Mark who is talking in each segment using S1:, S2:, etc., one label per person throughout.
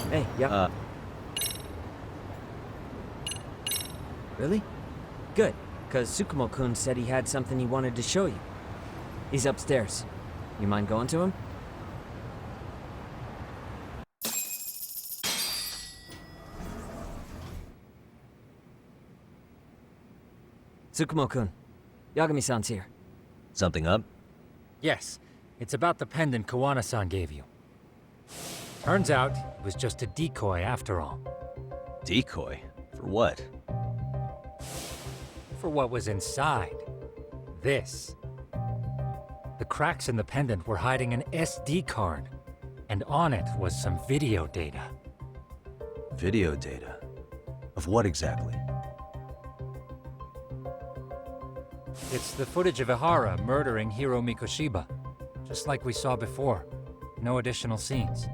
S1: Hey, yep. Really? Good, because Tsukumo-kun said he had something he wanted to show you. He's upstairs. You mind going to him? Tsukumo-kun, Yagami-san's here.
S2: Something up?
S3: Yes, it's about the pendant Kawana-san gave you. Turns out, it was just a decoy after all.
S2: Decoy? For what?
S3: For what was inside. This. The cracks in the pendant were hiding an SD card, and on it was some video data.
S2: Video data? Of what exactly?
S3: It's the footage of Ihara murdering Hiro Mikoshiba, just like we saw before. No additional scenes.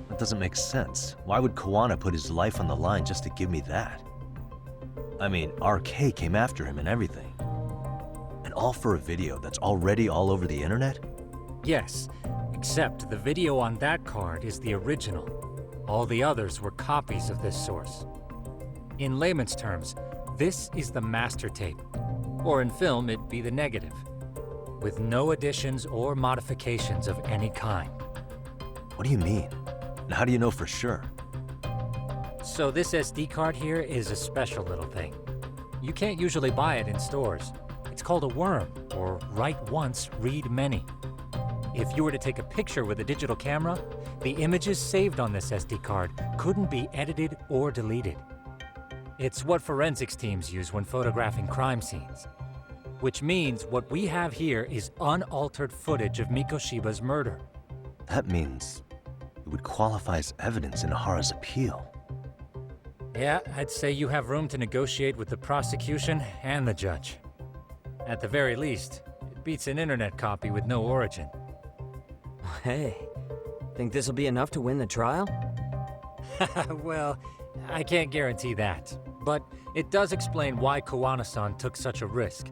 S2: That doesn't make sense. Why would Kawana put his life on the line just to give me that? I mean, RK came after him and everything. And all for a video that's already all over the internet?
S3: Yes, except the video on that card is the original. All the others were copies of this source. In layman's terms, this is the master tape. Or in film, it'd be the negative. With no additions or modifications of any kind.
S2: What do you mean? And how do you know for sure?
S3: So this SD card here is a special little thing. You can't usually buy it in stores. It's called a worm, or write once, read many. If you were to take a picture with a digital camera, the images saved on this SD card couldn't be edited or deleted. It's what forensics teams use when photographing crime scenes. Which means what we have here is unaltered footage of Mikoshiba's murder.
S2: That means it would qualify as evidence in Ihara's appeal.
S3: Yeah, I'd say you have room to negotiate with the prosecution and the judge. At the very least, it beats an internet copy with no origin.
S1: Hey, think this'll be enough to win the trial?
S3: Well, I can't guarantee that. But it does explain why Kawana-san took such a risk.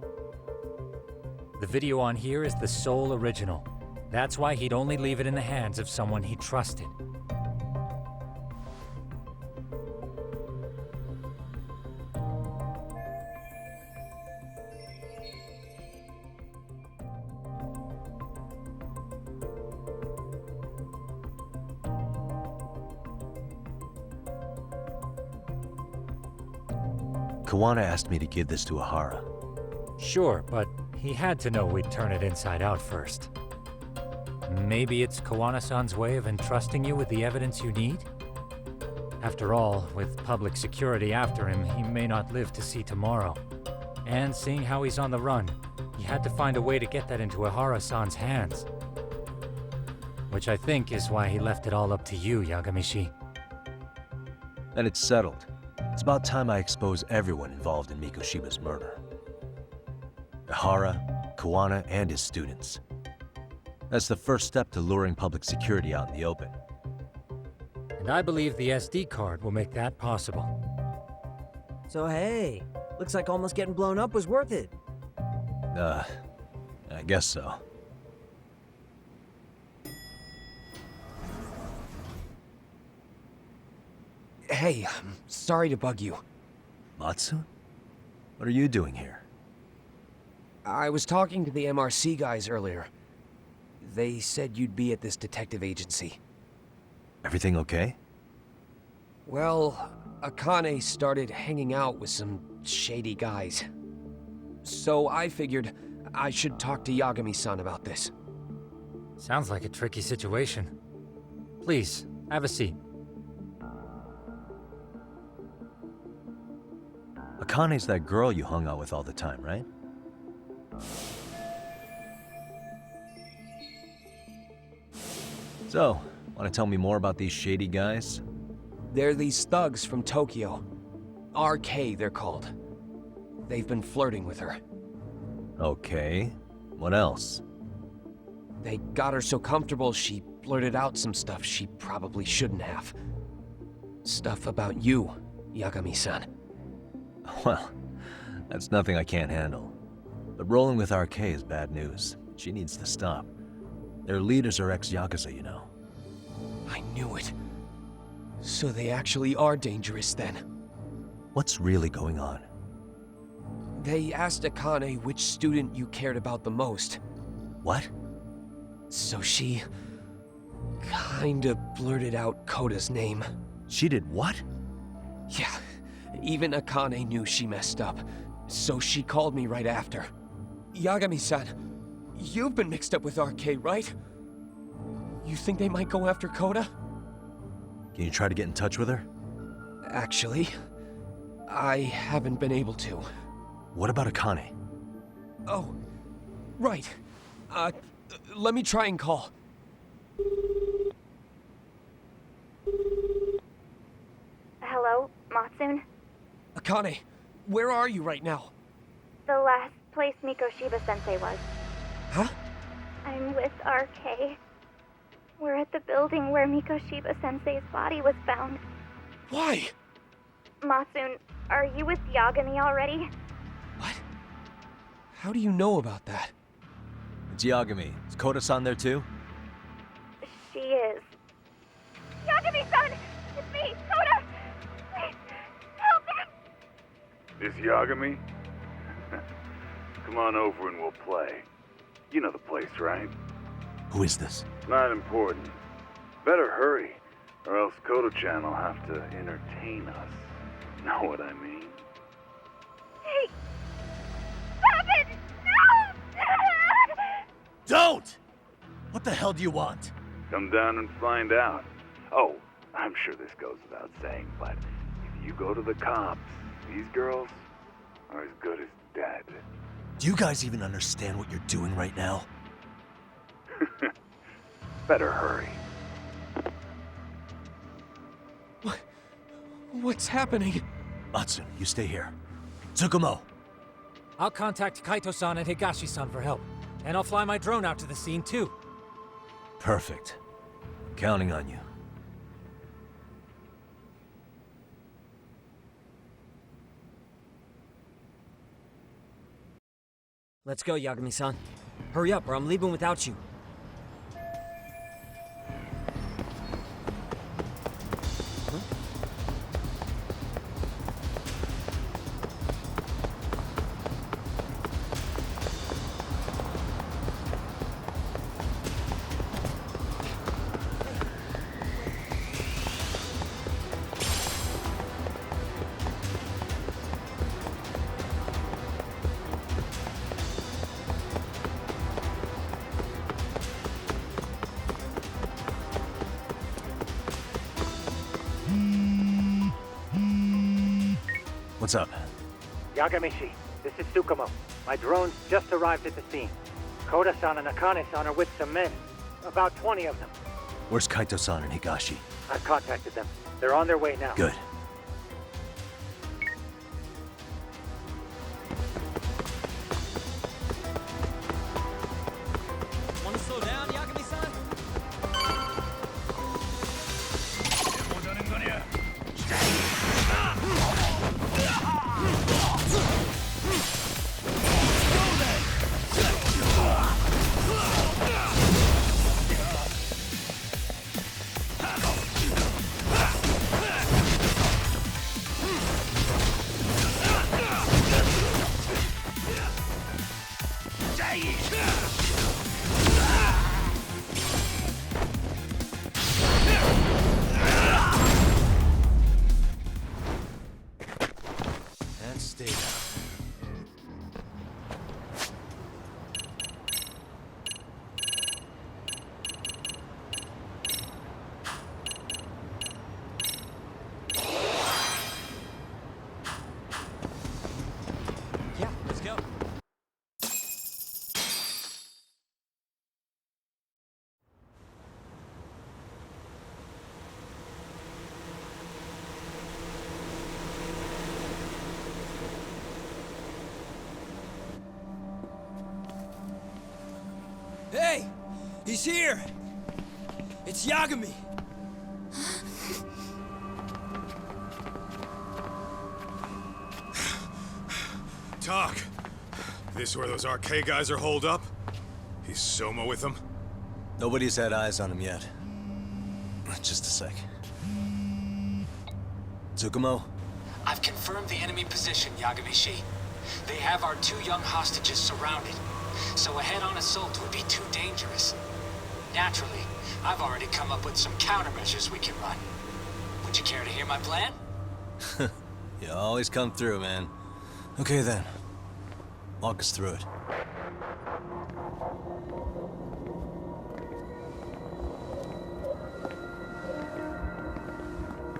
S3: The video on here is the sole original. That's why he'd only leave it in the hands of someone he trusted.
S2: Kawana asked me to give this to Ihara.
S3: Sure, but he had to know we'd turn it inside out first. Maybe it's Kawana-san's way of entrusting you with the evidence you need? After all, with public security after him, he may not live to see tomorrow. And seeing how he's on the run, he had to find a way to get that into Ihara-san's hands. Which I think is why he left it all up to you, Yagamishi.
S2: And it's settled. It's about time I expose everyone involved in Mikoshiba's murder. Ihara, Kawana, and his students. That's the first step to luring public security out in the open.
S3: And I believe the SD card will make that possible.
S1: So hey, looks like almost getting blown up was worth it.
S2: I guess so.
S4: Hey, I'm sorry to bug you.
S2: Matsu? What are you doing here?
S4: I was talking to the MRC guys earlier. They said you'd be at this detective agency.
S2: Everything okay?
S4: Well, Akane started hanging out with some shady guys. So I figured I should talk to Yagami-san about this.
S3: Sounds like a tricky situation. Please, have a seat.
S2: Akane's that girl you hung out with all the time, right? So, want to tell me more about these shady guys?
S4: They're these thugs from Tokyo. RK, they're called. They've been flirting with her.
S2: Okay. What else?
S4: They got her so comfortable she blurted out some stuff she probably shouldn't have. Stuff about you, Yagami-san.
S2: Well, that's nothing I can't handle. But rolling with RK is bad news. She needs to stop. Their leaders are ex-Yakuza, you know.
S4: I knew it. So they actually are dangerous then.
S2: What's really going on?
S4: They asked Akane which student you cared about the most.
S2: What?
S4: So she kinda blurted out Koda's name.
S2: She did what?
S4: Yeah, even Akane knew she messed up, so she called me right after. Yagami-san, you've been mixed up with RK, right? You think they might go after Koda?
S2: Can you try to get in touch with her?
S4: Actually, I haven't been able to.
S2: What about Akane?
S4: Oh, right. Let me try and call.
S5: Hello, Matsun?
S4: Akane, where are you right now?
S5: The last place Mikoshiba-sensei was.
S4: Huh?
S5: I'm with RK. We're at the building where Mikoshiba-sensei's body was found.
S4: Why?
S5: Matsun, are you with Yagami already?
S4: What? How do you know about that?
S2: It's Yagami. Is Koda-san there too?
S5: She is. Yagami-san! It's me, Koda! Please, help me!
S6: This Yagami? Come on over and we'll play. You know the place, right?
S2: Who is this?
S6: Not important. Better hurry, or else Kodo-chan will have to entertain us. Know what I mean?
S5: Hey! Stop it! No!
S2: Don't! What the hell do you want?
S6: Come down and find out. Oh, I'm sure this goes without saying, but if you go to the cops, these girls are as good as dead.
S2: Do you guys even understand what you're doing right now?
S6: Better hurry.
S4: What's happening?
S2: Matsun, you stay here. Tsukumo!
S3: I'll contact Kaito-san and Higashi-san for help. And I'll fly my drone out to the scene, too.
S2: Perfect. Counting on you.
S1: Let's go, Yagami-san. Hurry up, or I'm leaving without you.
S2: What's up?
S7: Yagamishi, this is Tsukumo. My drones just arrived at the scene. Koda-san and Akane-san are with some men. About 20 of them.
S2: Where's Kaito-san and Higashi?
S7: I've contacted them. They're on their way now.
S2: Good.
S1: Want to slow down, Yagami-san?
S2: And stay down.
S1: Yeah, let's go.
S8: Hey! He's here! It's Yagami!
S9: Talk. This where those RK guys are holed up? He's Soma with them?
S2: Nobody's had eyes on him yet. Just a sec. Tsukumo?
S10: I've confirmed the enemy position, Yagami-shi. They have our 2 young hostages surrounded, so a head-on assault would be too dangerous. Naturally, I've already come up with some countermeasures we can run. Would you care to hear my plan?
S2: You always come through, man. Okay then. Walk us through it.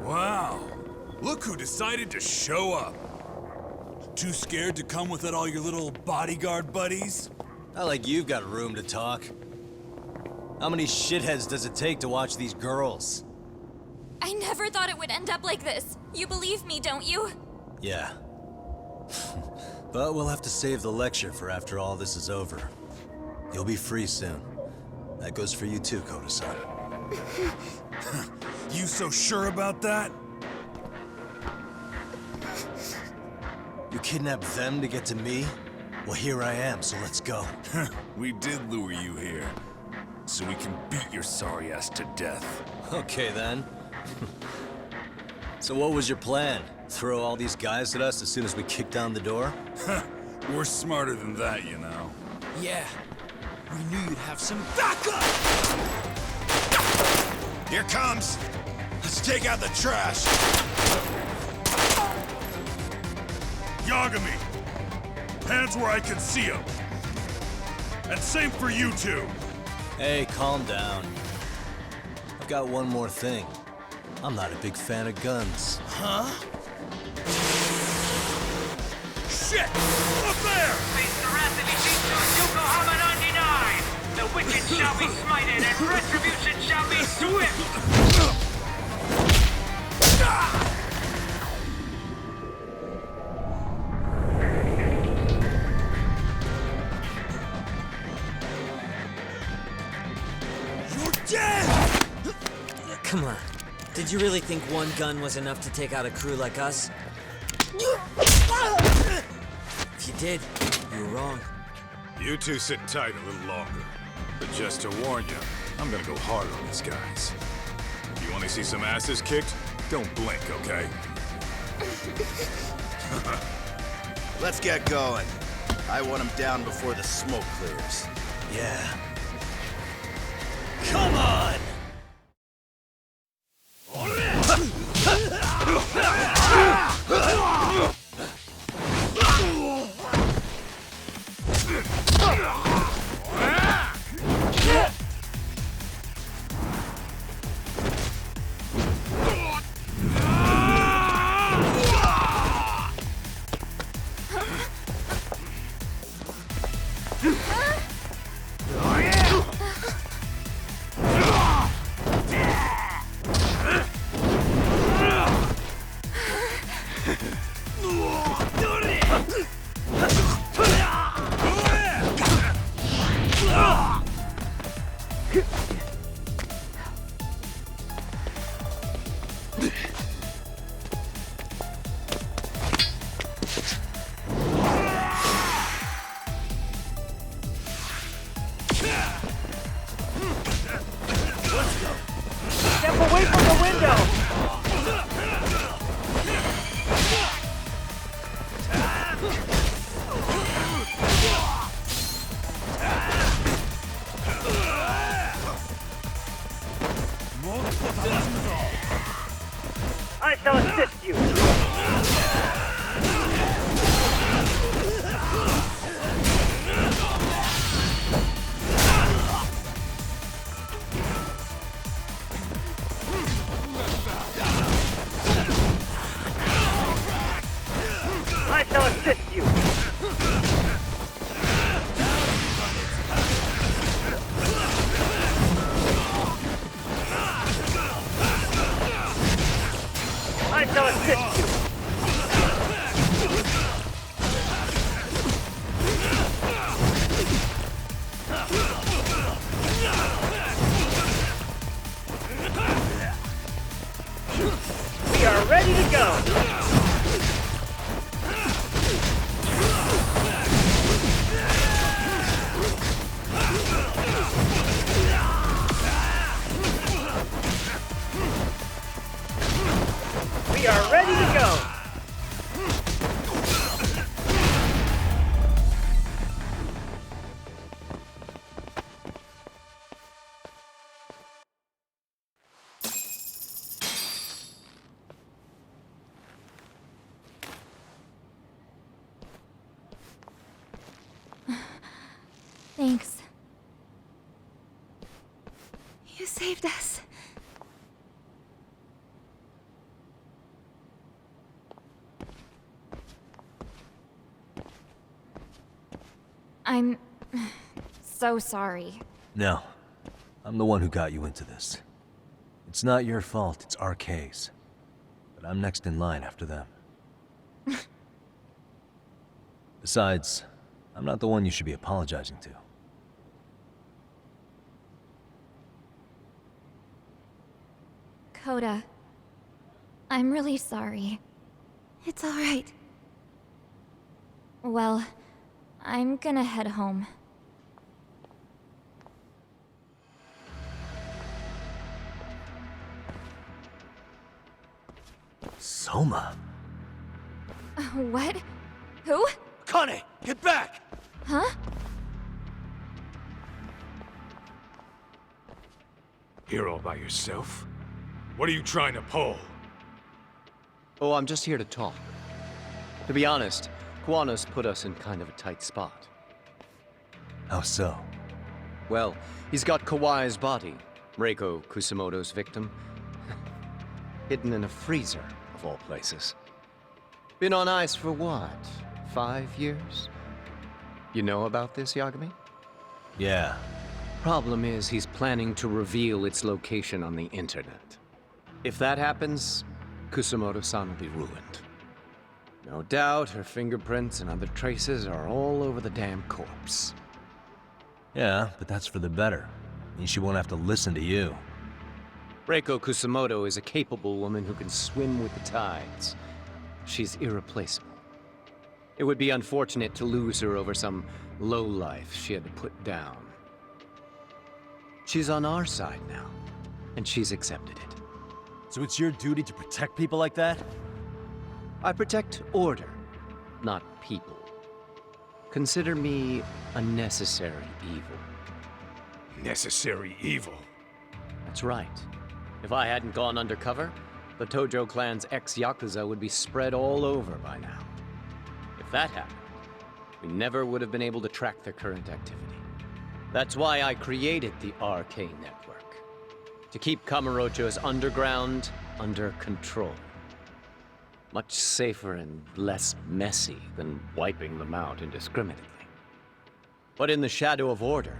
S9: Wow. Look who decided to show up. Too scared to come without all your little bodyguard buddies?
S2: Not like you've got room to talk. How many shitheads does it take to watch these girls?
S11: I never thought it would end up like this. You believe me, don't you?
S2: Yeah. But we'll have to save the lecture for after all this is over. You'll be free soon. That goes for you too, Koda-san.
S9: You so sure about that?
S2: You kidnapped them to get to me? Well, here I am, so let's go.
S9: We did lure you here, so we can beat your sorry ass to death.
S2: Okay, then. So what was your plan? Throw all these guys at us as soon as we kick down the door?
S9: We're smarter than that, you know.
S8: Yeah. We knew you'd have some backup!
S9: Here comes! Let's take out the trash! Yagami! Hands where I can see them! And same for you two!
S2: Hey, calm down. I've got one more thing. I'm not a big fan of guns.
S8: Huh?
S9: Shit! Up there!
S12: Yokohama 99! The wicked shall be smited and retribution shall be swift!
S8: You're dead!
S1: Come on. Did you really think one gun was enough to take out a crew like us? If you did, you were wrong.
S9: You two sit tight a little longer. But just to warn you, I'm gonna go hard on these guys. If you want to see some asses kicked, don't blink, okay?
S13: Let's get going. I want him down before the smoke clears.
S2: Yeah. Come on!
S12: Step away from the window! I shall assist you! I shall assist you! I shall assist you! We are ready to go!
S11: Thanks. You saved us. I'm so sorry.
S2: No. I'm the one who got you into this. It's not your fault, it's RK's. But I'm next in line after them. Besides, I'm not the one you should be apologizing to.
S11: Coda, I'm really sorry. It's alright. Well, I'm gonna head home.
S2: Soma?
S11: What? Who?
S8: Akane, get back!
S11: Huh?
S9: Here all by yourself? What are you trying to pull?
S14: Oh, I'm just here to talk. To be honest, Kuwano's put us in kind of a tight spot.
S2: How so?
S14: Well, he's got Kawai's body, Reiko Kusamoto's victim, hidden in a freezer, of all places. Been on ice for what, 5 years? You know about this, Yagami?
S2: Yeah.
S14: Problem is, he's planning to reveal its location on the internet. If that happens, Kusamoto-san will be ruined. No doubt her fingerprints and other traces are all over the damn corpse.
S2: Yeah, but that's for the better. Means she won't have to listen to you.
S14: Reiko Kusamoto is a capable woman who can swim with the tides. She's irreplaceable. It would be unfortunate to lose her over some lowlife she had to put down. She's on our side now, and she's accepted it.
S2: So it's your duty to protect people like that?
S14: I protect order, not people. Consider me a necessary evil.
S9: Necessary evil?
S14: That's right. If I hadn't gone undercover, the Tojo clan's ex-Yakuza would be spread all over by now. If that happened, we never would have been able to track their current activity. That's why I created the RK network. To keep Kamurocho's underground under control. Much safer and less messy than wiping them out indiscriminately. But in the shadow of order,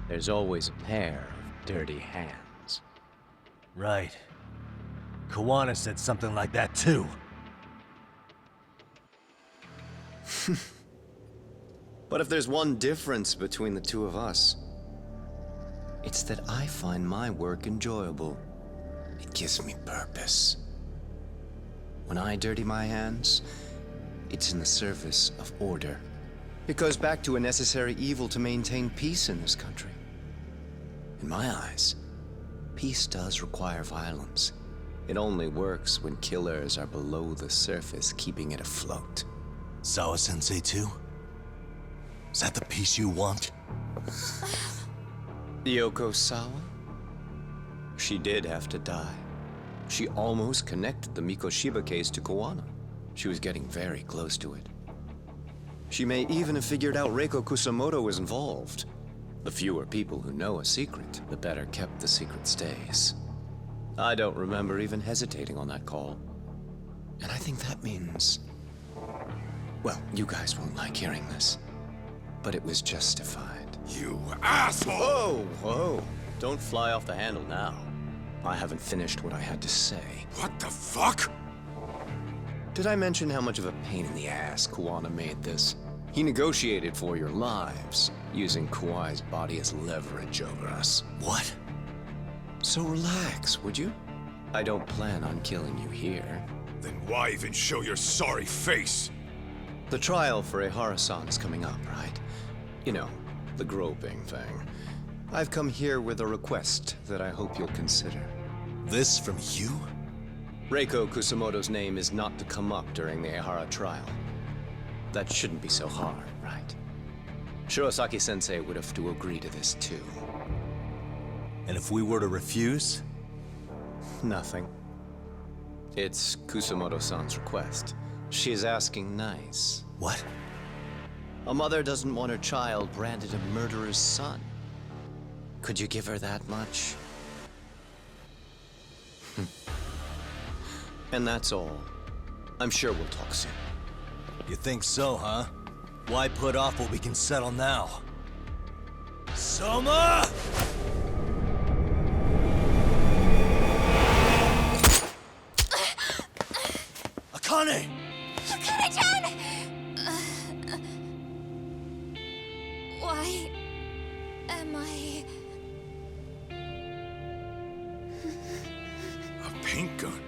S14: there's always a pair of dirty hands.
S2: Right. Kawana said something like that too.
S14: But if there's one difference between the two of us, it's that I find my work enjoyable. It gives me purpose. When I dirty my hands, it's in the service of order. It goes back to a necessary evil to maintain peace in this country. In my eyes, peace does require violence. It only works when killers are below the surface, keeping it afloat.
S13: Sawa-sensei too? Is that the peace you want?
S14: Yoko Sawa? She did have to die. She almost connected the Mikoshiba case to Kawana. She was getting very close to it. She may even have figured out Reiko Kusamoto was involved. The fewer people who know a secret, the better kept the secret stays. I don't remember even hesitating on that call. And I think that means... well, you guys won't like hearing this, but it was justified.
S9: You asshole!
S14: Whoa, whoa. Don't fly off the handle now. I haven't finished what I had to say.
S9: What the fuck?
S14: Did I mention how much of a pain in the ass Kawana made this? He negotiated for your lives, using Kawai's body as leverage over us.
S13: What?
S14: So relax, would you? I don't plan on killing you here.
S9: Then why even show your sorry face?
S14: The trial for Ehara-san is coming up, right? You know, the groping thing. I've come here with a request that I hope you'll consider.
S13: This from you?
S14: Reiko Kusamoto's name is not to come up during the Ehara trial. That shouldn't be so hard, right? Shirosaki-sensei would have to agree to this too.
S13: And if we were to refuse?
S14: Nothing. It's Kusamoto-san's request. She is asking nice.
S13: What?
S14: A mother doesn't want her child branded a murderer's son. Could you give her that much? And that's all. I'm sure we'll talk soon.
S2: You think so, huh? Why put off what we can settle now? Soma! Akane!
S11: Akane-chan! Why am I...
S9: A paint gun?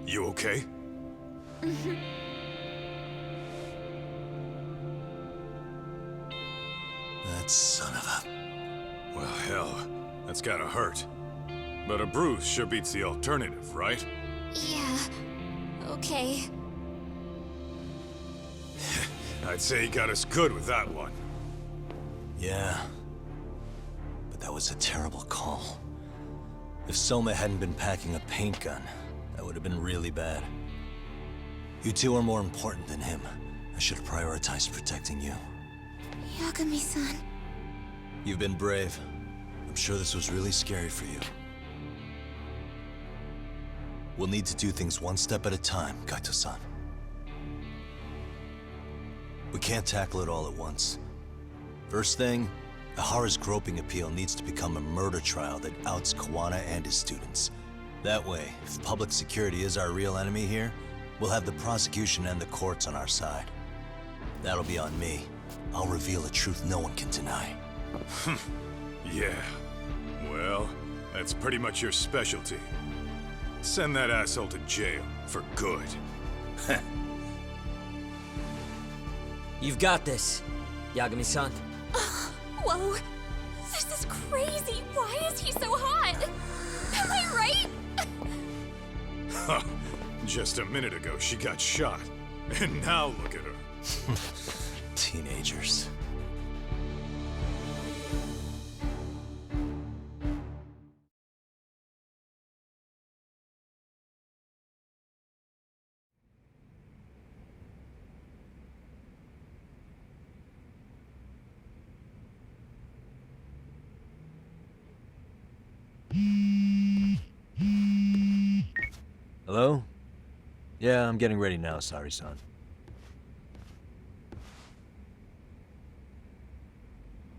S9: You okay?
S2: That son of a...
S9: Well, hell, that's gotta hurt. But a bruise sure beats the alternative, right?
S11: Yeah. Okay.
S9: I'd say he got us good with that one.
S2: Yeah. But that was a terrible call. If Soma hadn't been packing a paint gun, that would have been really bad. You two are more important than him. I should have prioritized protecting you.
S11: Yagami-san.
S2: You've been brave. I'm sure this was really scary for you. We'll need to do things one step at a time, Kaito-san. We can't tackle it all at once. First thing, Ihara's groping appeal needs to become a murder trial that outs Kawana and his students. That way, if public security is our real enemy here, we'll have the prosecution and the courts on our side. That'll be on me. I'll reveal a truth no one can deny.
S9: Yeah. Well, that's pretty much your specialty. Send that asshole to jail for good.
S1: You've got this, Yagami-san.
S11: Whoa. This is crazy. Why is he so hot? Am I right?
S9: Huh. Just a minute ago, she got shot. And now look at her.
S2: Teenagers. Hello? Yeah, I'm getting ready now, Sari-san.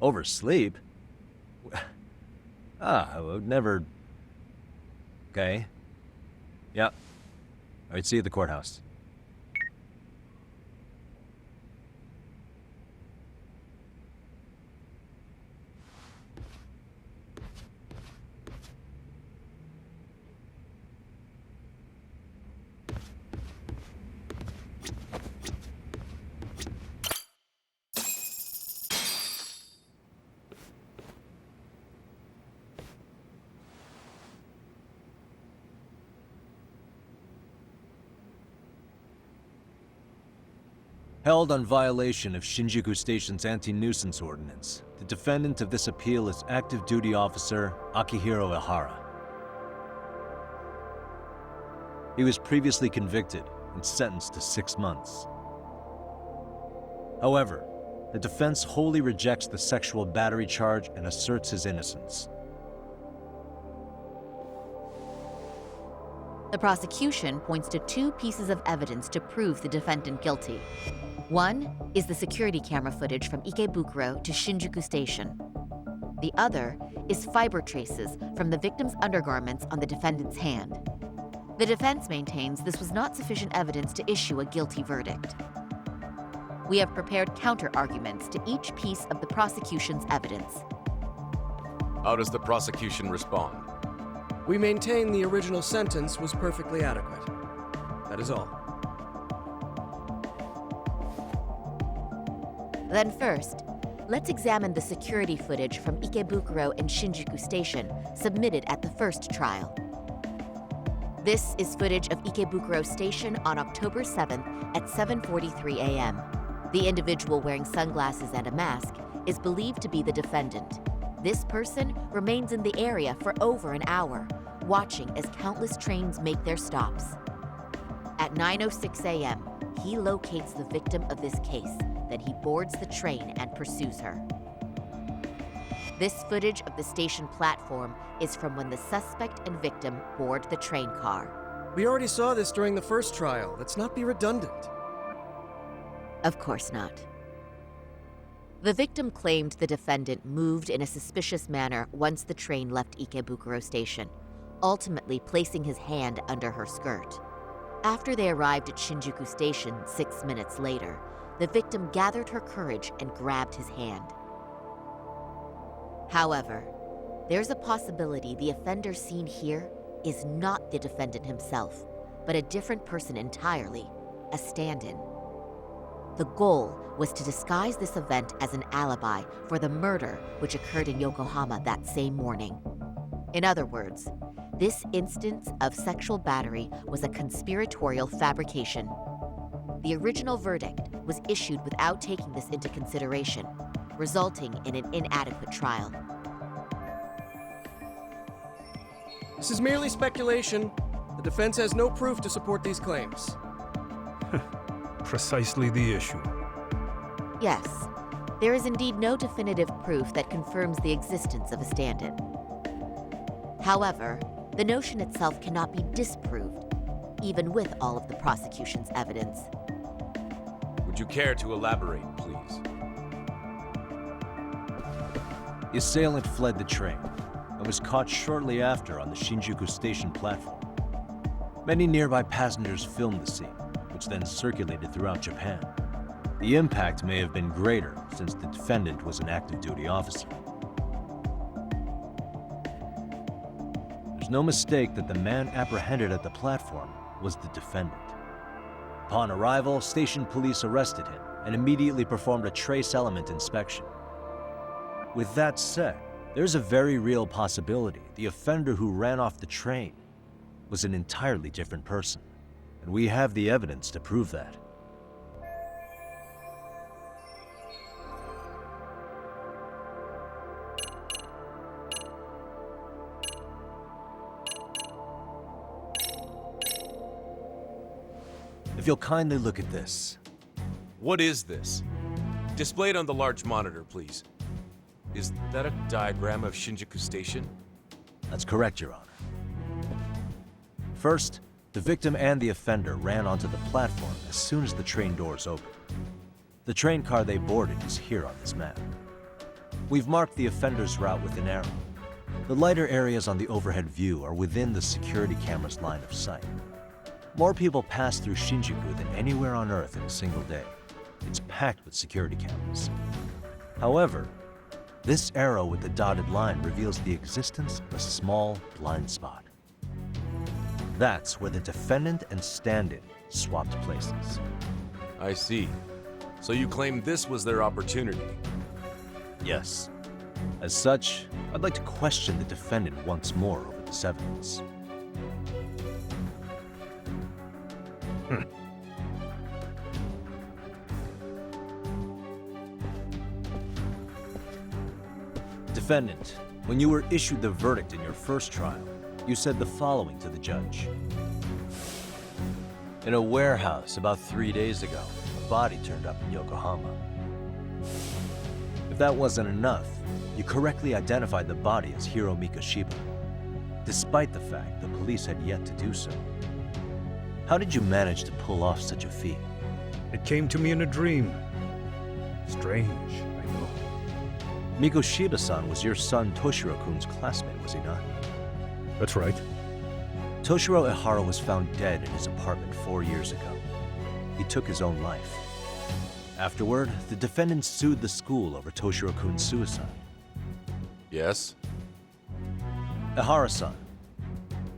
S2: Oversleep? I would never... Okay. Yeah. Alright, see you at the courthouse. Held on violation of Shinjuku Station's anti-nuisance ordinance, the defendant of this appeal is active duty officer Akihiro Ihara. He was previously convicted and sentenced to 6 months. However, the defense wholly rejects the sexual battery charge and asserts his innocence.
S15: The prosecution points to 2 pieces of evidence to prove the defendant guilty. One is the security camera footage from Ikebukuro to Shinjuku Station. The other is fiber traces from the victim's undergarments on the defendant's hand. The defense maintains this was not sufficient evidence to issue a guilty verdict. We have prepared counter-arguments to each piece of the prosecution's evidence.
S16: How does the prosecution respond?
S17: We maintain the original sentence was perfectly adequate. That is all.
S15: Then first, let's examine the security footage from Ikebukuro and Shinjuku Station submitted at the first trial. This is footage of Ikebukuro Station on October 7th at 7:43 a.m. The individual wearing sunglasses and a mask is believed to be the defendant. This person remains in the area for over an hour, watching as countless trains make their stops. At 9:06 a.m., he locates the victim of this case, then he boards the train and pursues her. This footage of the station platform is from when the suspect and victim board the train car.
S17: We already saw this during the first trial. Let's not be redundant.
S15: Of course not. The victim claimed the defendant moved in a suspicious manner once the train left Ikebukuro Station, ultimately placing his hand under her skirt. After they arrived at Shinjuku Station 6 minutes later, the victim gathered her courage and grabbed his hand. However, there's a possibility the offender seen here is not the defendant himself, but a different person entirely, a stand-in. The goal was to disguise this event as an alibi for the murder which occurred in Yokohama that same morning. In other words, this instance of sexual battery was a conspiratorial fabrication. The original verdict was issued without taking this into consideration, resulting in an inadequate trial.
S17: This is merely speculation. The defense has no proof to support these claims.
S18: Precisely the issue.
S15: Yes, there is indeed no definitive proof that confirms the existence of a stand-in. However, the notion itself cannot be disproved, even with all of the prosecution's evidence.
S16: Would you care to elaborate, please?
S2: The assailant fled the train and was caught shortly after on the Shinjuku Station platform. Many nearby passengers filmed the scene, which then circulated throughout Japan. The impact may have been greater since the defendant was an active duty officer. There's no mistake that the man apprehended at the platform was the defendant. Upon arrival, station police arrested him and immediately performed a trace element inspection. With that said, there's a very real possibility the offender who ran off the train was an entirely different person, and we have the evidence to prove that. If you'll kindly look at this.
S16: What is this? Displayed on the large monitor, please. Is that a diagram of Shinjuku Station?
S2: That's correct, Your Honor. First, the victim and the offender ran onto the platform as soon as the train doors opened. The train car they boarded is here on this map. We've marked the offender's route with an arrow. The lighter areas on the overhead view are within the security camera's line of sight. More people pass through Shinjuku than anywhere on Earth in a single day. It's packed with security cameras. However, this arrow with the dotted line reveals the existence of a small blind spot. That's where the defendant and stand-in swapped places.
S16: I see. So you claim this was their opportunity?
S2: Yes. As such, I'd like to question the defendant once more over this evidence. Defendant, when you were issued the verdict in your first trial, you said the following to the judge. In a warehouse about 3 days ago, a body turned up in Yokohama. If that wasn't enough, you correctly identified the body as Hiro Mikoshiba, despite the fact the police had yet to do so. How did you manage to pull off such a feat?
S18: It came to me in a dream. Strange, I know.
S2: Mikoshiba-san was your son Toshiro-kun's classmate, was he not?
S18: That's right.
S2: Toshiro Ehara was found dead in his apartment 4 years ago. He took his own life. Afterward, the defendant sued the school over Toshiro-kun's suicide.
S16: Yes?
S2: Ehara-san,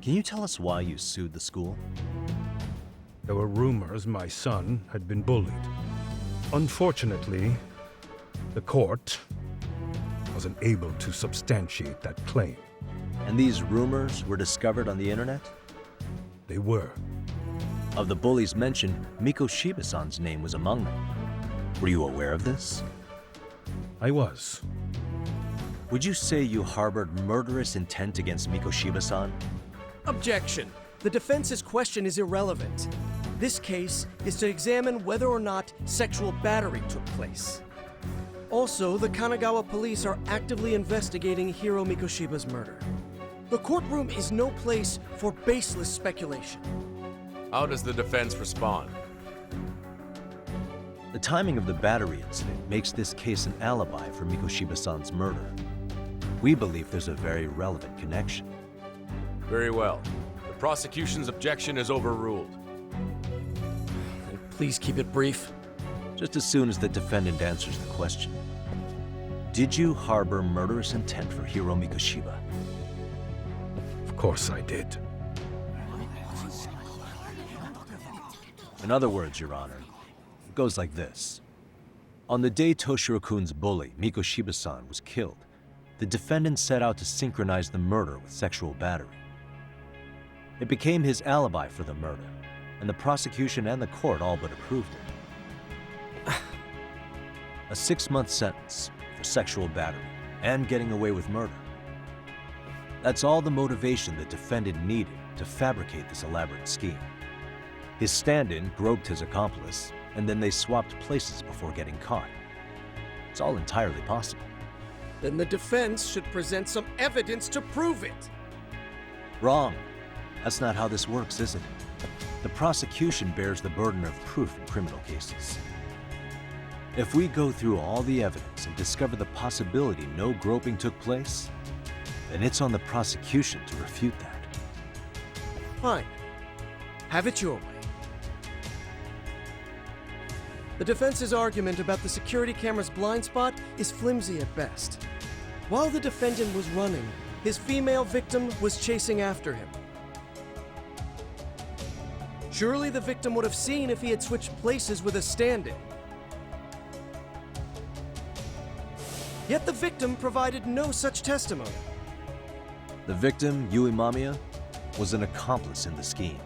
S2: can you tell us why you sued the school?
S18: There were rumors my son had been bullied. Unfortunately, the court wasn't able to substantiate that claim.
S2: And these rumors were discovered on the internet?
S18: They were.
S2: Of the bullies mentioned, Mikoshiba-san's name was among them. Were you aware of this?
S18: I was.
S2: Would you say you harbored murderous intent against Mikoshiba-san?
S17: Objection. The defense's question is irrelevant. This case is to examine whether or not sexual battery took place. Also, the Kanagawa police are actively investigating Hiro Mikoshiba's murder. The courtroom is no place for baseless speculation.
S16: How does the defense respond?
S2: The timing of the battery incident makes this case an alibi for Mikoshiba-san's murder. We believe there's a very relevant connection.
S16: Very well. The prosecution's objection is overruled.
S17: Please keep it brief.
S2: Just as soon as the defendant answers the question. Did you harbor murderous intent for Hiro Mikoshiba?
S18: Of course I did.
S2: In other words, Your Honor, it goes like this. On the day Toshiro-kun's bully, Mikoshiba-san, was killed, the defendant set out to synchronize the murder with sexual battery. It became his alibi for the murder, and the prosecution and the court all but approved it. A 6-month sentence for sexual battery and getting away with murder. That's all the motivation the defendant needed to fabricate this elaborate scheme. His stand-in groped his accomplice, and then they swapped places before getting caught. It's all entirely possible.
S17: Then the defense should present some evidence to prove it.
S2: Wrong. That's not how this works, is it? The prosecution bears the burden of proof in criminal cases. If we go through all the evidence and discover the possibility no groping took place, then it's on the prosecution to refute that.
S17: Fine. Have it your way. The defense's argument about the security camera's blind spot is flimsy at best. While the defendant was running, his female victim was chasing after him. Surely the victim would have seen if he had switched places with a stand-in. Yet the victim provided no such testimony.
S2: The victim, Yui Mamiya, was an accomplice in the scheme.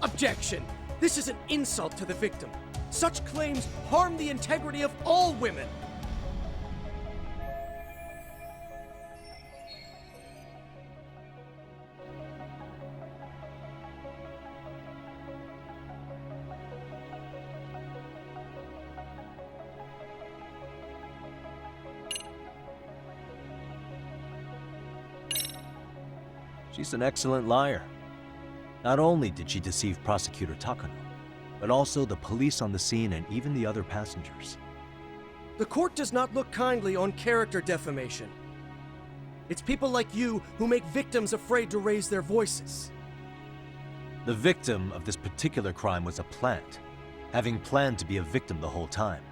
S17: Objection! This is an insult to the victim. Such claims harm the integrity of all women.
S2: She's an excellent liar. Not only did she deceive Prosecutor Takano, but also the police on the scene and even the other passengers.
S17: The court does not look kindly on character defamation. It's people like you who make victims afraid to raise their voices.
S2: The victim of this particular crime was a plant, having planned to be a victim the whole time.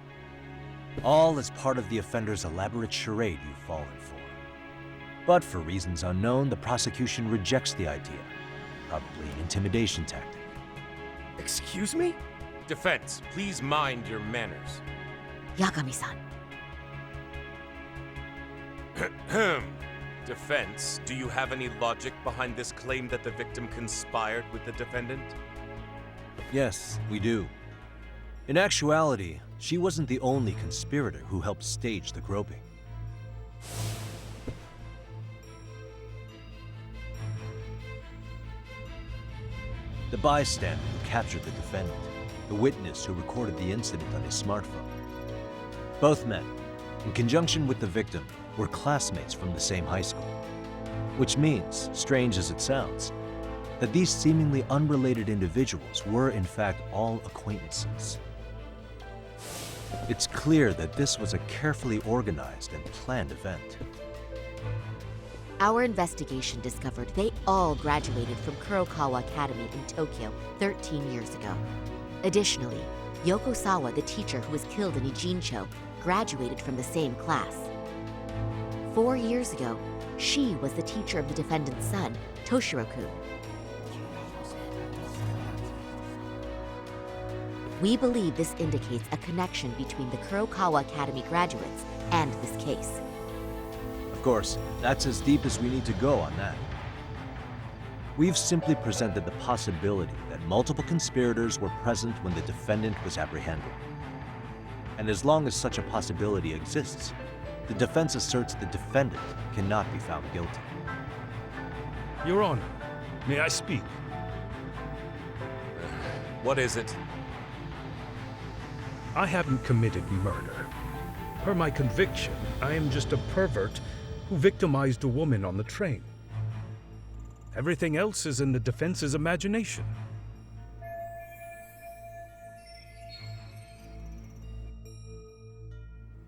S2: All as part of the offender's elaborate charade you've fallen for. But for reasons unknown, the prosecution rejects the idea. Probably an intimidation tactic.
S17: Excuse me?
S16: Defense, please mind your manners.
S15: Yagami-san.
S16: Defense, do you have any logic behind this claim that the victim conspired with the defendant?
S2: Yes, we do. In actuality, she wasn't the only conspirator who helped stage the groping. The bystander who captured the defendant, the witness who recorded the incident on his smartphone. Both men, in conjunction with the victim, were classmates from the same high school. Which means, strange as it sounds, that these seemingly unrelated individuals were in fact all acquaintances. It's clear that this was a carefully organized and planned event.
S15: Our investigation discovered they all graduated from Kurokawa Academy in Tokyo 13 years ago. Additionally, Yoko Sawa, the teacher who was killed in Ijincho, graduated from the same class. 4 years ago, she was the teacher of the defendant's son, Toshiro-kun. We believe this indicates a connection between the Kurokawa Academy graduates and this case.
S2: Of course, that's as deep as we need to go on that. We've simply presented the possibility that multiple conspirators were present when the defendant was apprehended. And as long as such a possibility exists, the defense asserts the defendant cannot be found guilty.
S18: Your Honor, may I speak?
S16: What is it?
S18: I haven't committed murder. Per my conviction, I am just a pervert who victimized a woman on the train. Everything else is in the defense's imagination.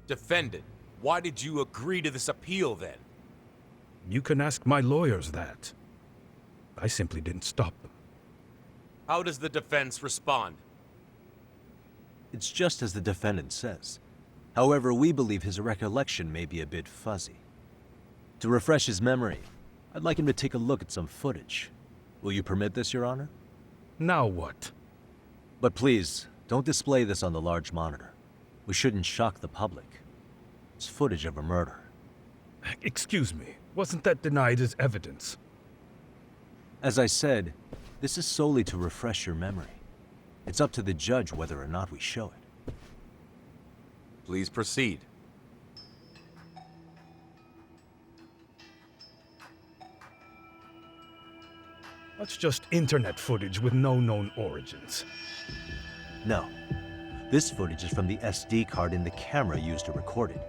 S16: Defendant, why did you agree to this appeal then?
S18: You can ask my lawyers that. I simply didn't stop them.
S16: How does the defense respond?
S2: It's just as the defendant says. However, we believe his recollection may be a bit fuzzy. To refresh his memory, I'd like him to take a look at some footage. Will you permit this, Your Honor?
S18: Now what?
S2: But please, don't display this on the large monitor. We shouldn't shock the public. It's footage of a murder.
S18: Excuse me, wasn't that denied as evidence?
S2: As I said, this is solely to refresh your memory. It's up to the judge whether or not we show it.
S16: Please proceed.
S18: That's just internet footage with no known origins.
S2: No. This footage is from the SD card in the camera used to record it.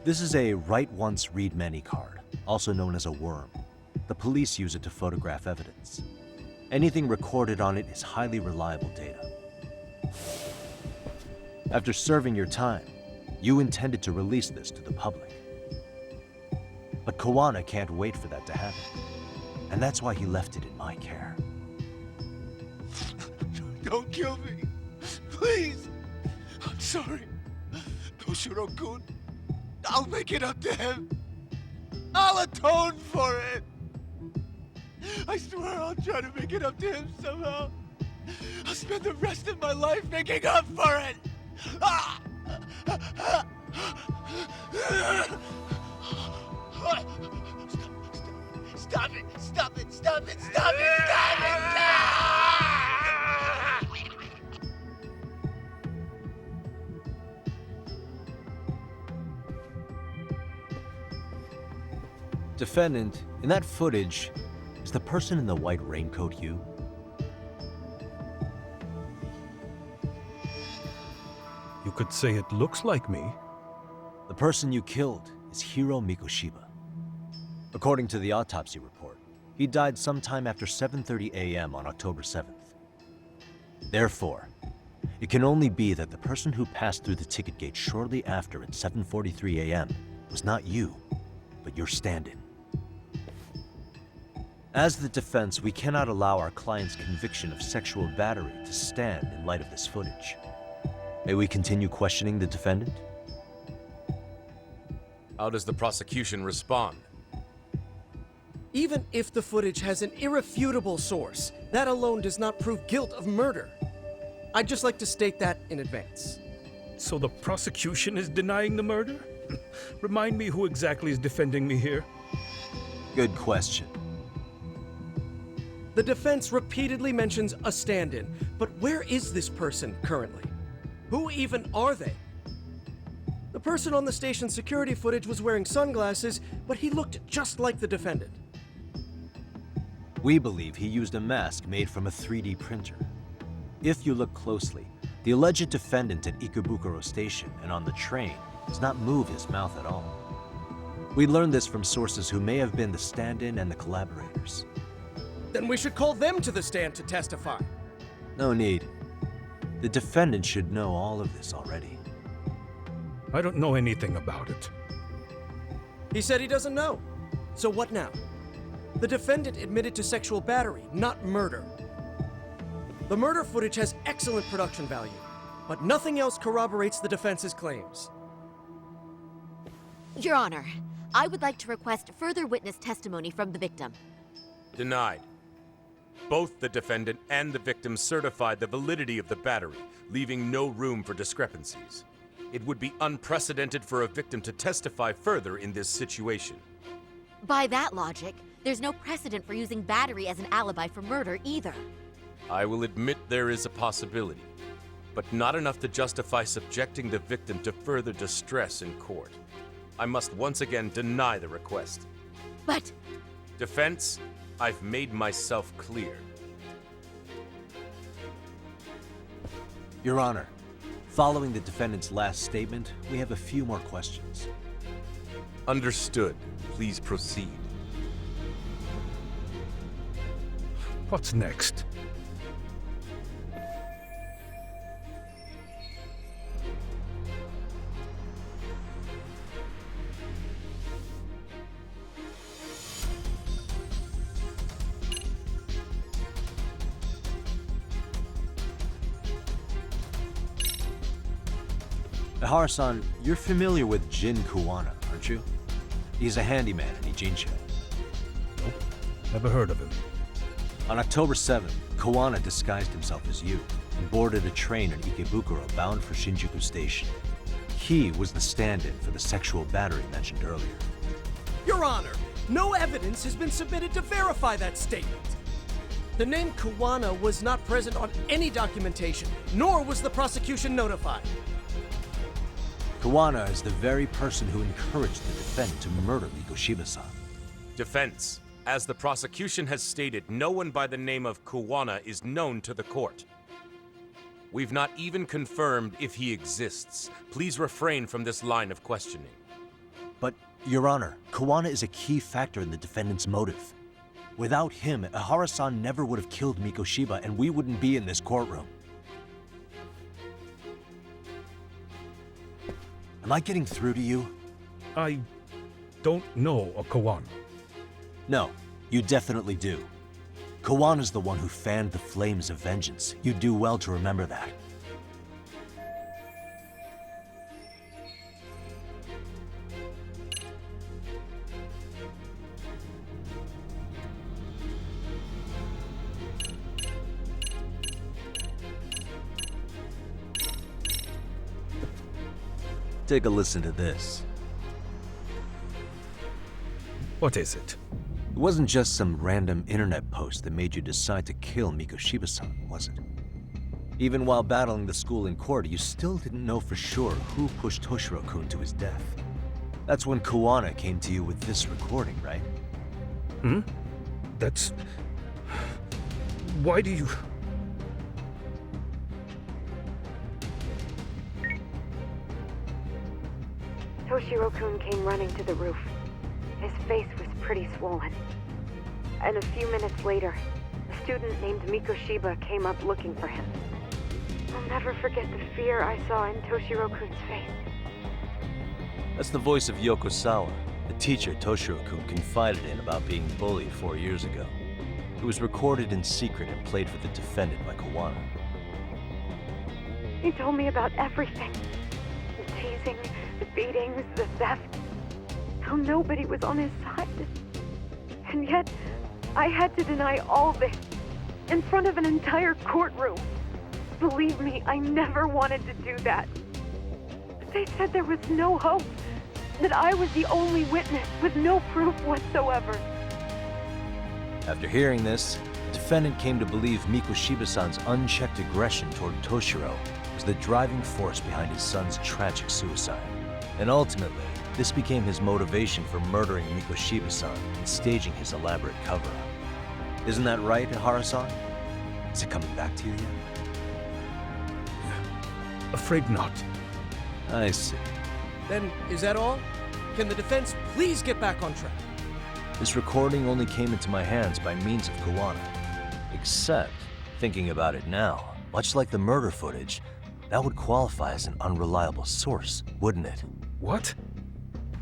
S2: This is a write once, read many card, also known as a worm. The police use it to photograph evidence. Anything recorded on it is highly reliable data. After serving your time, you intended to release this to the public. But Kawana can't wait for that to happen. And that's why he left it in my care.
S19: Don't kill me. Please. I'm sorry. Toshiro-kun. I'll make it up to him. I'll atone for it. I swear I'll try to make it up to him somehow. I'll spend the rest of my life making up for it. Stop it! Stop it! Stop it! Stop it! Stop it!
S2: Defendant, in that footage, is the person in the white raincoat you?
S18: You could say it looks like me.
S2: The person you killed is Hiro Mikoshiba. According to the autopsy report, he died sometime after 7:30 a.m. on October 7th. Therefore, it can only be that the person who passed through the ticket gate shortly after at 7:43 a.m. was not you, but your stand-in. As the defense, we cannot allow our client's conviction of sexual battery to stand in light of this footage. May we continue questioning the defendant?
S16: How does the prosecution respond?
S17: Even if the footage has an irrefutable source, that alone does not prove guilt of murder. I'd just like to state that in advance.
S18: So the prosecution is denying the murder? Remind me who exactly is defending me here?
S2: Good question.
S17: The defense repeatedly mentions a stand-in, but where is this person currently? Who even are they? The person on the station's security footage was wearing sunglasses, but he looked just like the defendant.
S2: We believe he used a mask made from a 3D printer. If you look closely, the alleged defendant at Ikebukuro Station and on the train does not move his mouth at all. We learned this from sources who may have been the stand-in and the collaborators.
S17: Then we should call them to the stand to testify.
S2: No need. The defendant should know all of this already.
S18: I don't know anything about it.
S17: He said he doesn't know. So what now? The defendant admitted to sexual battery, not murder. The murder footage has excellent production value, but nothing else corroborates the defense's claims.
S15: Your Honor, I would like to request further witness testimony from the victim.
S16: Denied. Both the defendant and the victim certified the validity of the battery, leaving no room for discrepancies. It would be unprecedented for a victim to testify further in this situation.
S15: By that logic, there's no precedent for using battery as an alibi for murder either.
S16: I will admit there is a possibility, but not enough to justify subjecting the victim to further distress in court. I must once again deny the request.
S15: But...
S16: Defense, I've made myself clear.
S2: Your Honor, following the defendant's last statement, we have a few more questions.
S16: Understood. Please proceed.
S18: What's next?
S2: Ihara-san, you're familiar with Jin Kuwana, aren't you? He's a handyman in Ijincho.
S18: Nope, never heard of him.
S2: On October 7th, Kuwana disguised himself as you and boarded a train in Ikebukuro bound for Shinjuku Station. He was the stand-in for the sexual battery mentioned earlier.
S17: Your Honor, no evidence has been submitted to verify that statement. The name Kuwana was not present on any documentation, nor was the prosecution notified.
S2: Kuwana is the very person who encouraged the defendant to murder Mikoshiba-san.
S16: Defense. As the prosecution has stated, no one by the name of Kuwana is known to the court. We've not even confirmed if he exists. Please refrain from this line of questioning.
S2: But, Your Honor, Kuwana is a key factor in the defendant's motive. Without him, Ihara-san never would have killed Mikoshiba, and we wouldn't be in this courtroom. Am I getting through to you?
S18: I don't know a Kuwana.
S2: No, you definitely do. Kawana's the one who fanned the flames of vengeance. You do well to remember that. Take a listen to this.
S18: What is it?
S2: It wasn't just some random internet post that made you decide to kill Mikoshiba-san, was it? Even while battling the school in court, you still didn't know for sure who pushed Toshiro-kun to his death. That's when Kuwana came to you with this recording, right?
S18: Hmm? That's... Why do you...
S20: Toshiro-kun came running to the roof. His face was pretty swollen. And a few minutes later, a student named Mikoshiba came up looking for him. I'll never forget the fear I saw in Toshiro-kun's face.
S2: That's the voice of Yokosawa, the teacher Toshiro-kun confided in about being bullied 4 years ago. It was recorded in secret and played for the defendant by Kuwana.
S20: He told me about everything. The teasing, the beatings, the theft. How nobody was on his side. And yet, I had to deny all this in front of an entire courtroom. Believe me, I never wanted to do that. They said there was no hope, that I was the only witness with no proof whatsoever.
S2: After hearing this, the defendant came to believe Mikoshiba-san's unchecked aggression toward Toshiro was the driving force behind his son's tragic suicide. And ultimately, this became his motivation for murdering Mikoshiba-san and staging his elaborate cover-up. Isn't that right, Ihara-san? Is it coming back to you yet?
S18: Afraid not.
S2: I see.
S17: Then, is that all? Can the defense please get back on track?
S2: This recording only came into my hands by means of Kuwana. Except, thinking about it now, much like the murder footage, that would qualify as an unreliable source, wouldn't it?
S18: What?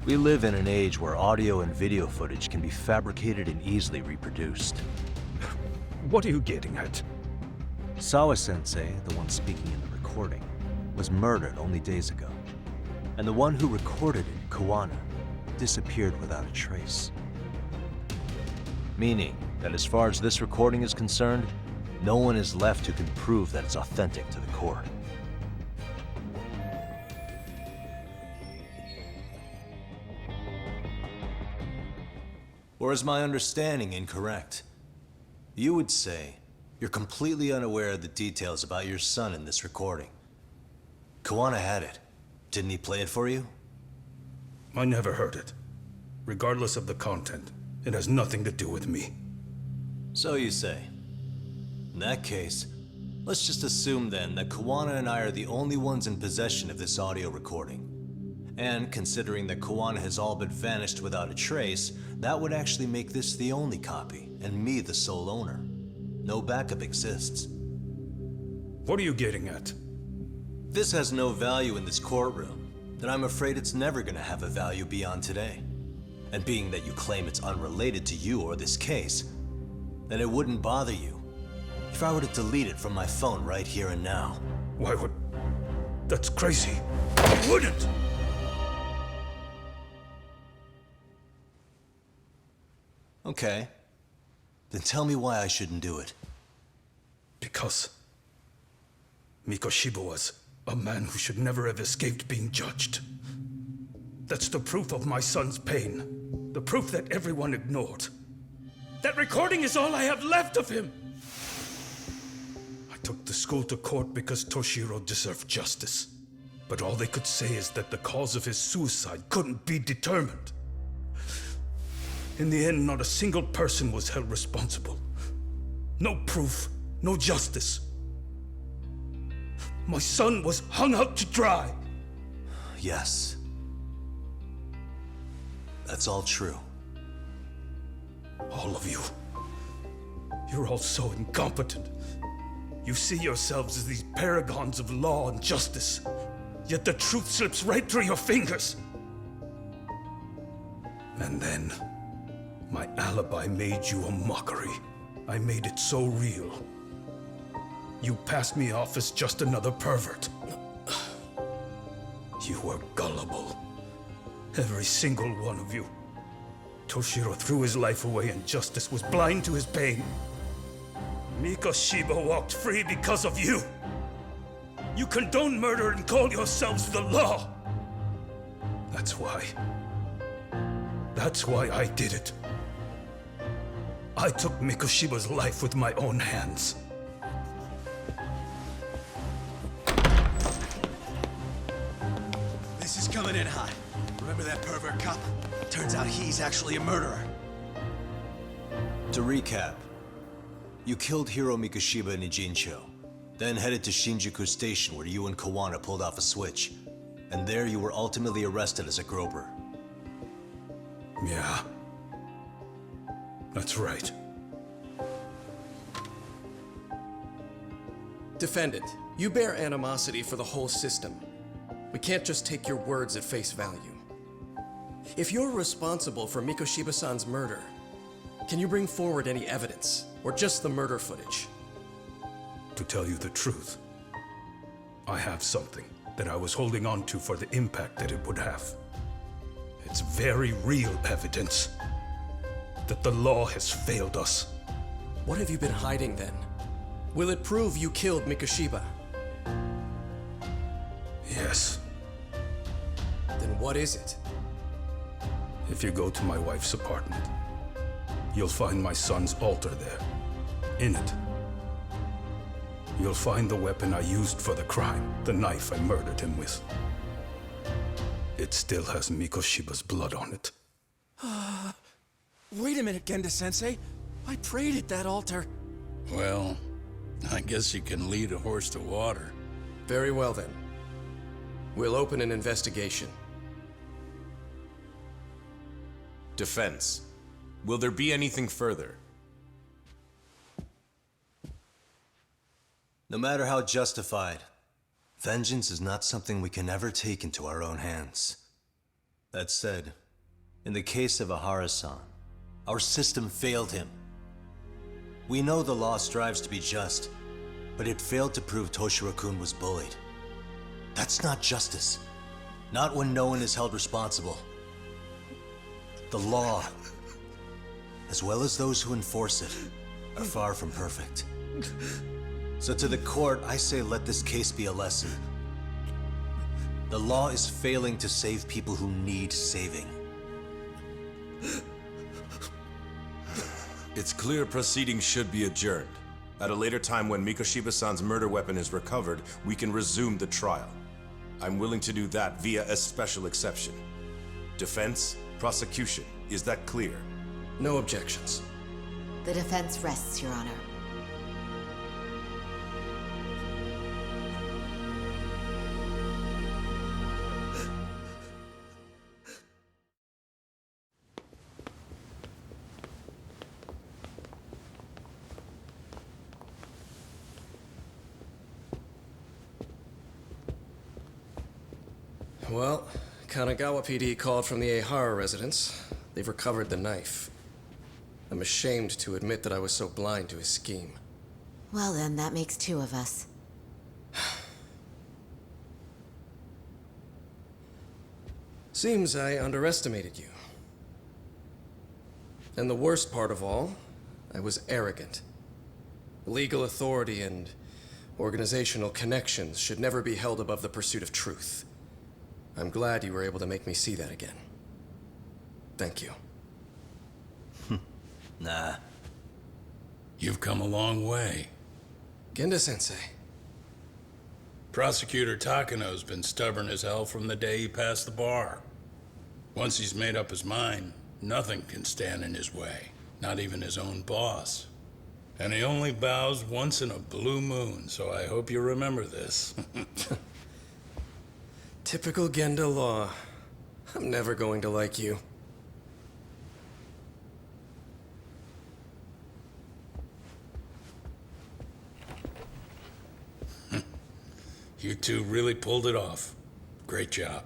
S2: We live in an age where audio and video footage can be fabricated and easily reproduced.
S18: What are you getting at?
S2: Sawa-sensei, the one speaking in the recording, was murdered only days ago. And the one who recorded it, Kuwana, disappeared without a trace. Meaning that as far as this recording is concerned, no one is left who can prove that it's authentic to the court. Or is my understanding incorrect? You would say you're completely unaware of the details about your son in this recording. Kuwana had it. Didn't he play it for you?
S18: I never heard it. Regardless of the content, it has nothing to do with me.
S2: So you say. In that case, Let's just assume then that Kawana and I are the only ones in possession of this audio recording. And considering that Kawana has all but vanished without a trace, that would actually make this the only copy, and me the sole owner. No backup exists.
S18: What are you getting at?
S2: This has no value in this courtroom, then I'm afraid it's never gonna have a value beyond today. And being that you claim it's unrelated to you or this case, then it wouldn't bother you if I were to delete it from my phone right here and now.
S18: Why would... That's crazy. I wouldn't!
S2: Okay. Then tell me why I shouldn't do it.
S18: Because Mikoshiba was a man who should never have escaped being judged. That's the proof of my son's pain. The proof that everyone ignored. That recording is all I have left of him! I took the school to court because Toshiro deserved justice. But all they could say is that the cause of his suicide couldn't be determined. In the end, not a single person was held responsible. No proof, no justice. My son was hung out to dry.
S2: Yes. That's all true.
S18: All of you. You're all so incompetent. You see yourselves as these paragons of law and justice, yet the truth slips right through your fingers. And then, my alibi made you a mockery. I made it so real. You passed me off as just another pervert. You were gullible. Every single one of you. Toshiro threw his life away and justice was blind to his pain. Mikoshiba walked free because of you. You condone murder and call yourselves the law. That's why I did it. I took Mikoshiba's life with my own hands.
S8: This is coming in hot. Remember that pervert cop? Turns out he's actually a murderer.
S2: To recap, you killed Hiro Mikoshiba in Ijincho, then headed to Shinjuku Station where you and Kawana pulled off a switch, and there you were ultimately arrested as a groper.
S18: Yeah. That's right.
S17: Defendant, you bear animosity for the whole system. We can't just take your words at face value. If you're responsible for Mikoshiba-san's murder, can you bring forward any evidence, or just the murder footage?
S18: To tell you the truth, I have something that I was holding on to for the impact that it would have. It's very real evidence that the law has failed us.
S17: What have you been hiding then? Will it prove you killed Mikoshiba?
S18: Yes.
S17: Then what is it?
S18: If you go to my wife's apartment, you'll find my son's altar there. In it, you'll find the weapon I used for the crime, the knife I murdered him with. It still has Mikoshiba's blood on it.
S17: Wait a minute, Genda-sensei. I prayed at that altar.
S21: Well, I guess you can lead a horse to water.
S17: Very well then. We'll open an investigation.
S16: Defense. Will there be anything further?
S2: No matter how justified, vengeance is not something we can ever take into our own hands. That said, in the case of Ahara-san, our system failed him. We know the law strives to be just, but it failed to prove Toshiro-kun was bullied. That's not justice. Not when no one is held responsible. The law, as well as those who enforce it, are far from perfect. So to the court, I say let this case be a lesson. The law is failing to save people who need saving.
S16: It's clear proceedings should be adjourned. At a later time when Mikoshiba-san's murder weapon is recovered, we can resume the trial. I'm willing to do that via a special exception. Defense, prosecution, is that clear?
S17: No objections.
S15: The defense rests, Your Honor.
S17: Well, Kanagawa PD called from the Ehara residence. They've recovered the knife. I'm ashamed to admit that I was so blind to his scheme.
S15: Well then, that makes two of us.
S17: Seems I underestimated you. And the worst part of all, I was arrogant. Legal authority and organizational connections should never be held above the pursuit of truth. I'm glad you were able to make me see that again. Thank you.
S2: Nah.
S21: You've come a long way.
S17: Genda-sensei.
S21: Prosecutor Takano's been stubborn as hell from the day he passed the bar. Once he's made up his mind, nothing can stand in his way, not even his own boss. And he only bows once in a blue moon, so I hope you remember this.
S17: Typical Genda law. I'm never going to like you.
S21: You two really pulled it off. Great job.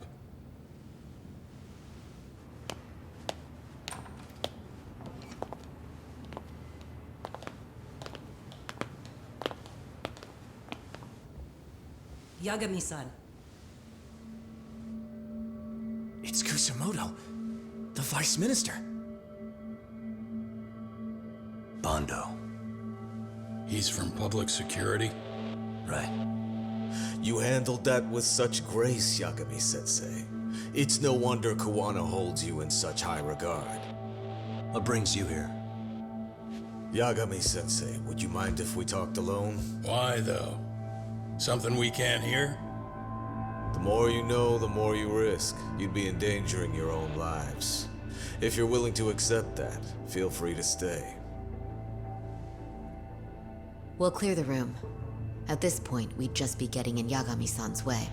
S5: Yagami-san.
S8: It's Kusumoto, the Vice Minister.
S2: Bondo.
S21: He's from public security?
S2: Right.
S22: You handled that with such grace, Yagami-sensei. It's no wonder Kawana holds you in such high regard.
S2: What brings you here?
S22: Yagami-sensei, would you mind if we talked alone?
S21: Why, though? Something we can't hear?
S22: The more you know, the more you risk. You'd be endangering your own lives. If you're willing to accept that, feel free to stay.
S15: We'll clear the room. At this point, we'd just be getting in Yagami-san's way.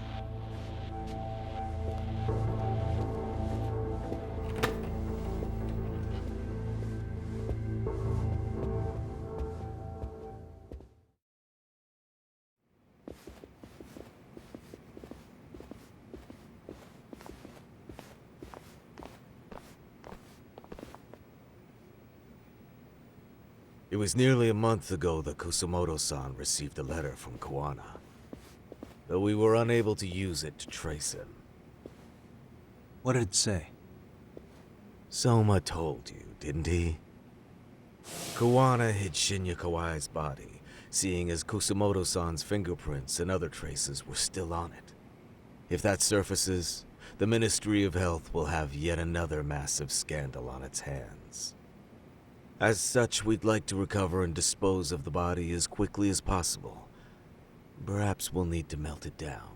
S22: It was nearly a month ago that Kusumoto-san received a letter from Kawana, though we were unable to use it to trace him.
S2: What did it say?
S22: Soma told you, didn't he? Kawana hid Shinya Kawai's body, seeing as Kusumoto-san's fingerprints and other traces were still on it. If that surfaces, the Ministry of Health will have yet another massive scandal on its hands. As such, we'd like to recover and dispose of the body as quickly as possible. Perhaps we'll need to melt it down.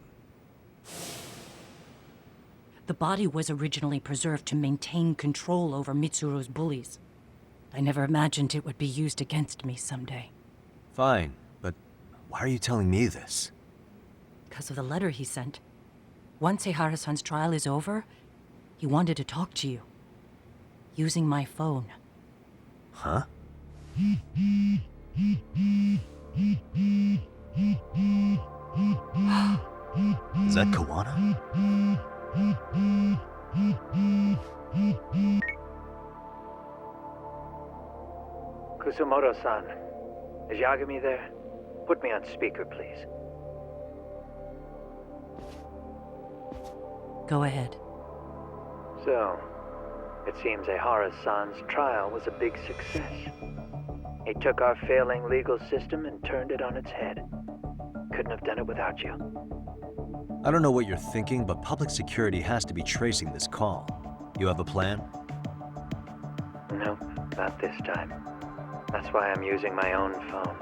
S5: The body was originally preserved to maintain control over Mitsuru's bullies. I never imagined it would be used against me someday.
S2: Fine, but why are you telling me this?
S5: Because of the letter he sent. Once Ehara-san's trial is over, he wanted to talk to you. Using my phone.
S2: Huh?
S22: Is
S2: that Kawana?
S7: Kusumoto-san, is Yagami there? Put me on speaker, please.
S5: Go ahead.
S7: So, it seems Ehara-san's trial was a big success. He took our failing legal system and turned it on its head. Couldn't have done it without you.
S2: I don't know what you're thinking, but public security has to be tracing this call. You have a plan?
S7: Nope, not this time. That's why I'm using my own phone.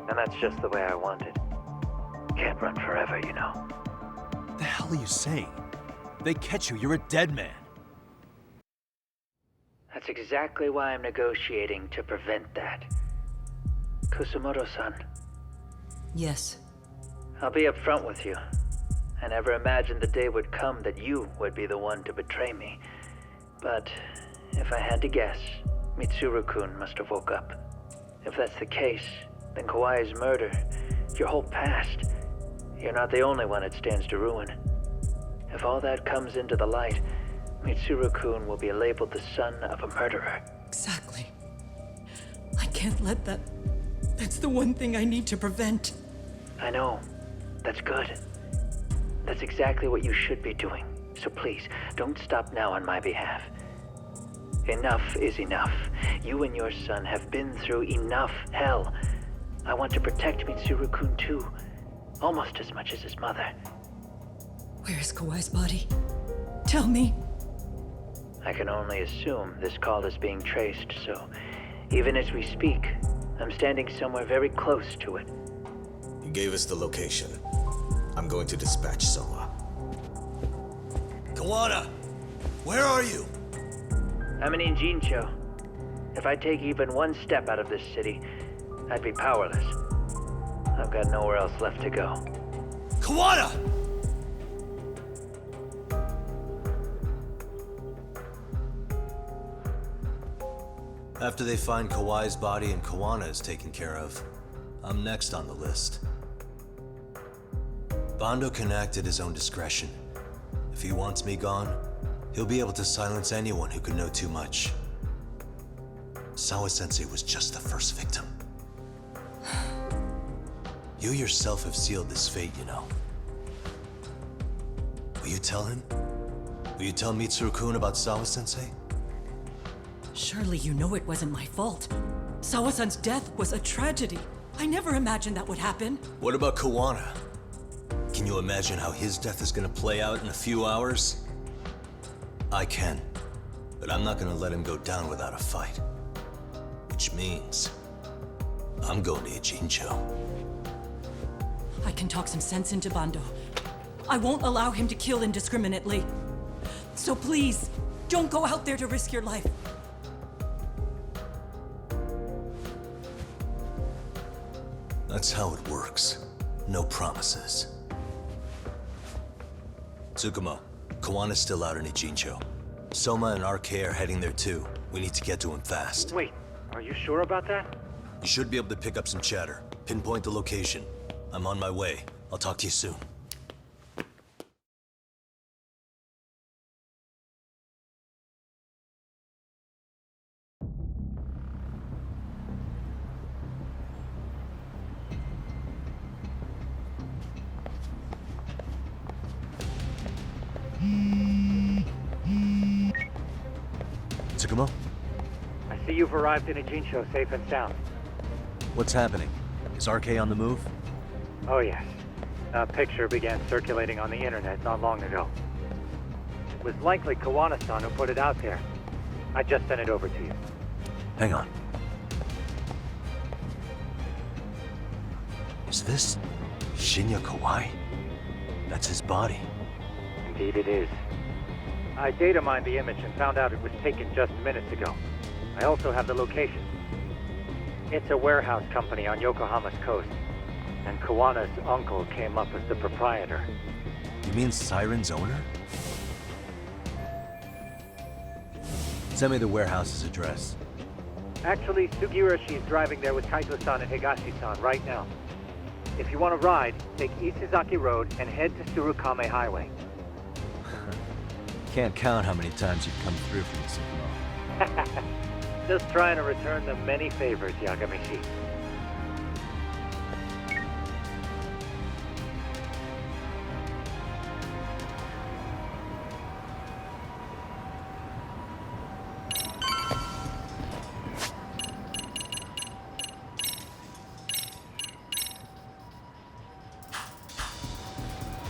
S7: And that's just the way I want it. Can't run forever, you know.
S2: What the hell are you saying? If they catch you, you're a dead man.
S7: That's exactly why I'm negotiating to prevent that. Kusumoto-san.
S5: Yes.
S7: I'll be upfront with you. I never imagined the day would come that you would be the one to betray me. But if I had to guess, Mitsuru-kun must have woke up. If that's the case, then Kawai's murder, your whole past, you're not the only one it stands to ruin. If all that comes into the light, Mitsuru-kun will be labeled the son of a murderer.
S5: Exactly. I can't let that... That's the one thing I need to prevent.
S7: I know. That's good. That's exactly what you should be doing. So please, don't stop now on my behalf. Enough is enough. You and your son have been through enough hell. I want to protect Mitsuru-kun too. Almost as much as his mother.
S5: Where is Kawai's body? Tell me.
S7: I can only assume this call is being traced, so even as we speak, I'm standing somewhere very close to it.
S22: He gave us the location. I'm going to dispatch Soma.
S2: Kawana! Where are you?
S7: I'm in Jincho. If I take even one step out of this city, I'd be powerless. I've got nowhere else left to go.
S2: Kawana! After they find Kawai's body and Kawana is taken care of, I'm next on the list. Bando can act at his own discretion. If he wants me gone, he'll be able to silence anyone who could know too much. Sawa-sensei was just the first victim. You yourself have sealed this fate, you know. Will you tell him? Will you tell Mitsuru-kun about Sawa-sensei?
S5: Surely you know it wasn't my fault. Sawa-san's death was a tragedy. I never imagined that would happen.
S2: What about Kawana? Can you imagine how his death is gonna play out in a few hours? I can, but I'm not gonna let him go down without a fight. Which means, I'm going to Ijincho.
S5: I can talk some sense into Bando. I won't allow him to kill indiscriminately. So please, don't go out there to risk your life.
S2: That's how it works. No promises. Tsukumo, Kawana's still out in Ijincho. Soma and RK are heading there too. We need to get to him fast.
S12: Wait, are you sure about that?
S2: You should be able to pick up some chatter. Pinpoint the location. I'm on my way. I'll talk to you soon. Tsukumo?
S12: I see you've arrived in Ijincho safe and sound.
S2: What's happening? Is RK on the move?
S12: Oh yes. A picture began circulating on the internet not long ago. It was likely Kawana-san who put it out there. I just sent it over to you.
S2: Hang on. Is this Shinya Kawai? That's his body.
S12: Indeed it is. I data mined the image and found out it was taken just minutes ago. I also have the location. It's a warehouse company on Yokohama's coast, and Kawana's uncle came up as the proprietor.
S2: You mean Siren's owner? Send me the warehouse's address.
S12: Actually, Sugiurashi's driving there with Kaito-san and Higashi-san right now. If you want to ride, take Isizaki Road and head to Tsurukame Highway.
S2: Can't count how many times you've come through for me, Tsukumo.
S12: Just trying to return the many favors, Yagamishi.